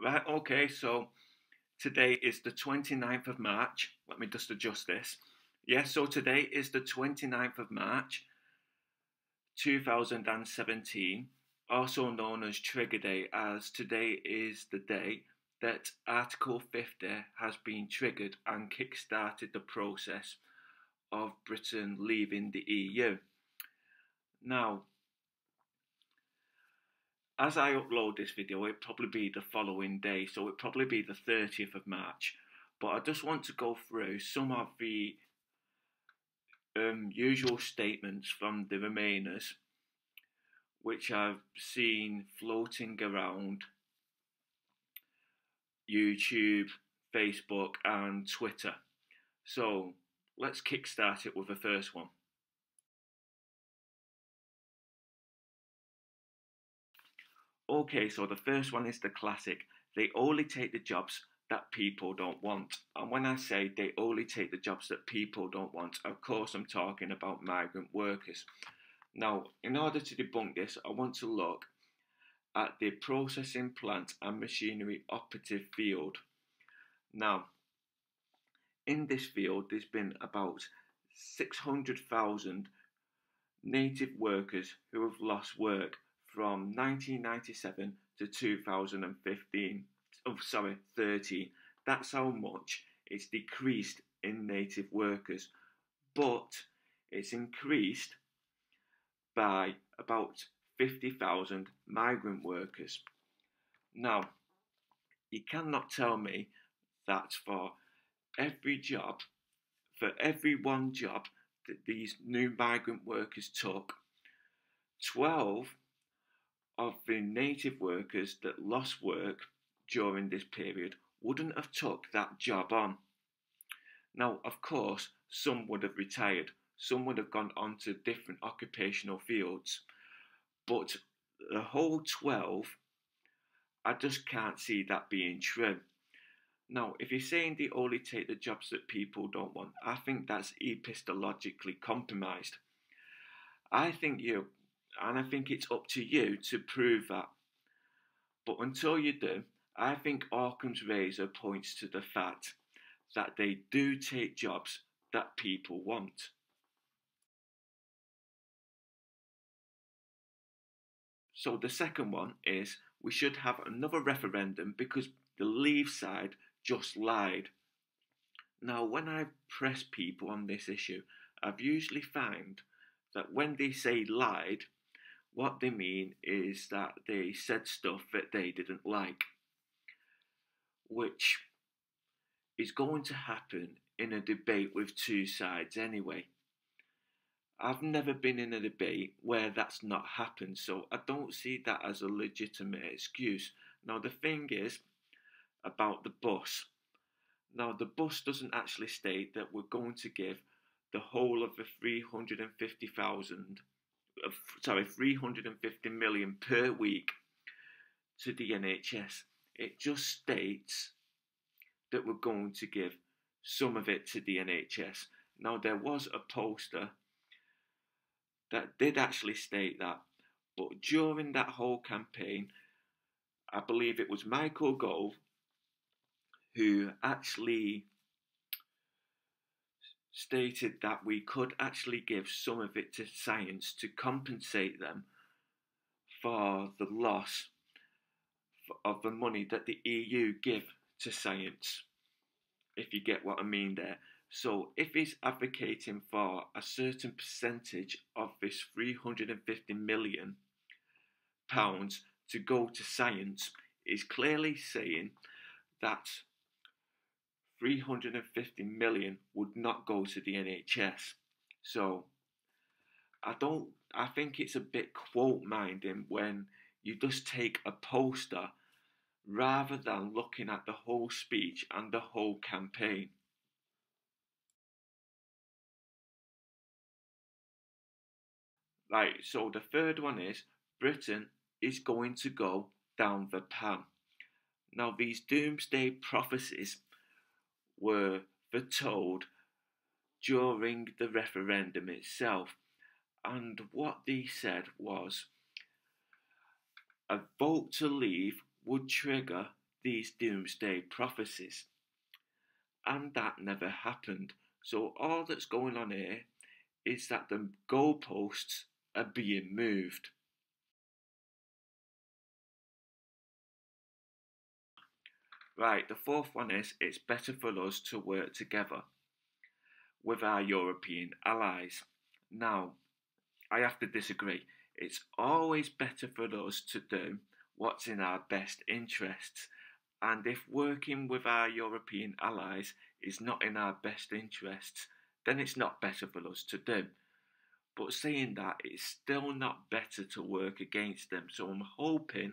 Right, okay, so today is the 29th of March. Let me just adjust this. Yeah, so today is the 29th of March, 2017, also known as Trigger Day, as today is the day that Article 50 has been triggered and kick-started the process of Britain leaving the EU. Now, as I upload this video, it'll probably be the following day, so it'll probably be the 30th of March. But I just want to go through some of the usual statements from the Remainers, which I've seen floating around YouTube, Facebook, and Twitter. So let's kickstart it with the first one. Okay, so the first one is the classic. They only take the jobs that people don't want. And when I say they only take the jobs that people don't want, of course I'm talking about migrant workers. Now, in order to debunk this, I want to look at the processing plant and machinery operative field. Now, in this field, there's been about 600,000 native workers who have lost work from 1997 to 2015. Oh, sorry, 13. That's how much it's decreased in native workers, but it's increased by about 50,000 migrant workers. Now, you cannot tell me that for every job, for every one job that these new migrant workers took, 12 of the native workers that lost work during this period wouldn't have took that job on. Now, of course, some would have retired, some would have gone on to different occupational fields, but the whole 12, I just can't see that being true. Now, if you're saying they only take the jobs that people don't want, I think that's epistemologically compromised. I think it's up to you to prove that. But until you do, I think Occam's razor points to the fact that they do take jobs that people want. So the second one is we should have another referendum because the Leave side just lied. Now, when I press people on this issue, I've usually found that when they say lied, what they mean is that they said stuff that they didn't like, which is going to happen in a debate with two sides anyway. I've never been in a debate where that's not happened, so I don't see that as a legitimate excuse. Now, the thing is about the bus. Now, the bus doesn't actually state that we're going to give the whole of the 350 million per week to the NHS. It just states that we're going to give some of it to the NHS. Now, there was a poster that did actually state that, but during that whole campaign, I believe it was Michael Gove who actually stated that we could actually give some of it to science to compensate them for the loss of the money that the EU give to science, if you get what I mean there. So if he's advocating for a certain percentage of this £350 million to go to science, he's clearly saying that 350 million would not go to the NHS. So I think it's a bit quote minding when you just take a poster rather than looking at the whole speech and the whole campaign. Right, so the third one is Britain is going to go down the pan. Now, these doomsday prophecies were foretold during the referendum itself, and what they said was a vote to leave would trigger these doomsday prophecies, and that never happened. So all that's going on here is that the goalposts are being moved. Right, the fourth one is it's better for us to work together with our European allies. Now, I have to disagree. It's always better for us to do what's in our best interests. And if working with our European allies is not in our best interests, then it's not better for us to do. But saying that, it's still not better to work against them. So I'm hoping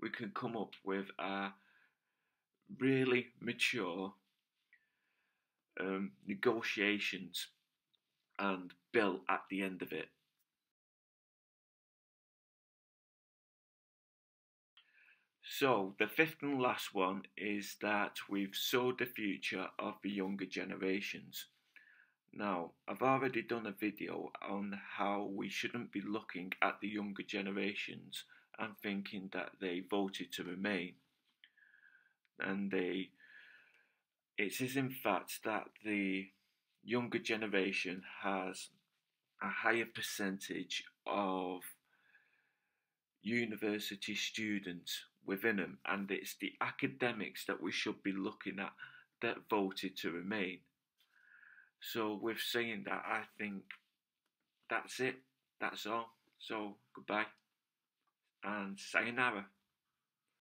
we can come up with a really mature negotiations and bill at the end of it. So the fifth and last one is that we've sowed the future of the younger generations. Now, I've already done a video on how we shouldn't be looking at the younger generations and thinking that they voted to remain. And it is in fact that the younger generation has a higher percentage of university students within them, and it's the academics that we should be looking at that voted to remain. So, with saying that, I think that's it. That's all. So, goodbye and sayonara.